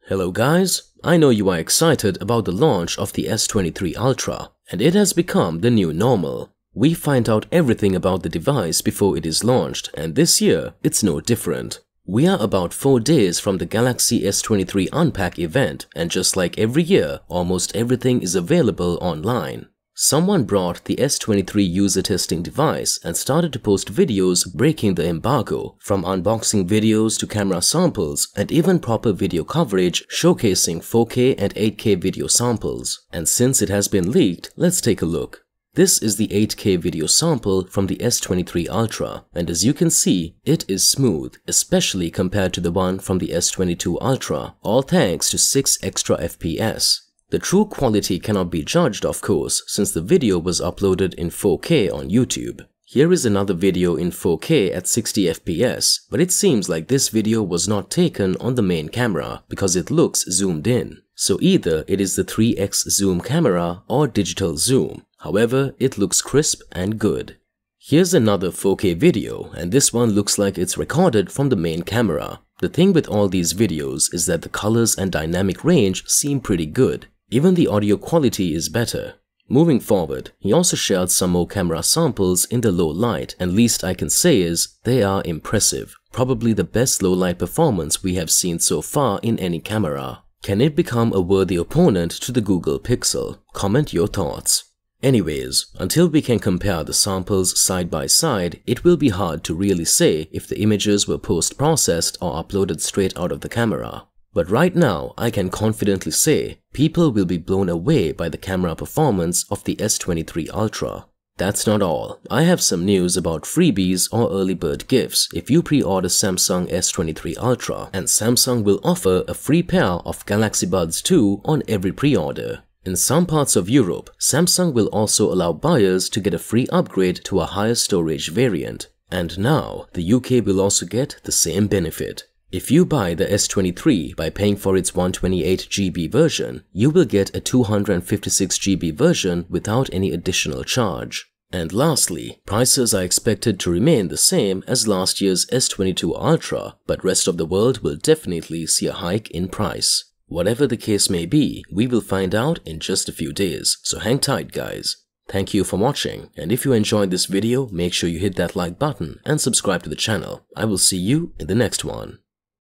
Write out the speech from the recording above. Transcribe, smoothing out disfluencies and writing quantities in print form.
Hello guys, I know you are excited about the launch of the S23 Ultra, and it has become the new normal. We find out everything about the device before it is launched, and this year it's no different. We are about 4 days from the Galaxy S23 Unpack event, and just like every year, almost everything is available online. Someone brought the S23 user testing device and started to post videos breaking the embargo, from unboxing videos to camera samples and even proper video coverage showcasing 4K and 8K video samples. And since it has been leaked, let's take a look. This is the 8K video sample from the S23 Ultra, and as you can see, it is smooth, especially compared to the one from the S22 Ultra, all thanks to 6 extra FPS. The true quality cannot be judged, of course, since the video was uploaded in 4K on YouTube. Here is another video in 4K at 60 FPS, but it seems like this video was not taken on the main camera because it looks zoomed in. So either it is the 3x zoom camera or digital zoom. However, it looks crisp and good. Here's another 4K video, and this one looks like it's recorded from the main camera. The thing with all these videos is that the colors and dynamic range seem pretty good. Even the audio quality is better. Moving forward, he also shared some more camera samples in the low light, and least I can say is they are impressive. Probably the best low light performance we have seen so far in any camera. Can it become a worthy opponent to the Google Pixel? Comment your thoughts. Anyways, until we can compare the samples side by side, it will be hard to really say if the images were post-processed or uploaded straight out of the camera. But right now, I can confidently say people will be blown away by the camera performance of the S23 Ultra. That's not all. I have some news about freebies or early bird gifts if you pre-order Samsung S23 Ultra, and Samsung will offer a free pair of Galaxy Buds 2 on every pre-order. In some parts of Europe, Samsung will also allow buyers to get a free upgrade to a higher storage variant. And now, the UK will also get the same benefit. If you buy the S23 by paying for its 128GB version, you will get a 256GB version without any additional charge. And lastly, prices are expected to remain the same as last year's S22 Ultra, but rest of the world will definitely see a hike in price. Whatever the case may be, we will find out in just a few days, so hang tight guys. Thank you for watching, and if you enjoyed this video, make sure you hit that like button and subscribe to the channel. I will see you in the next one.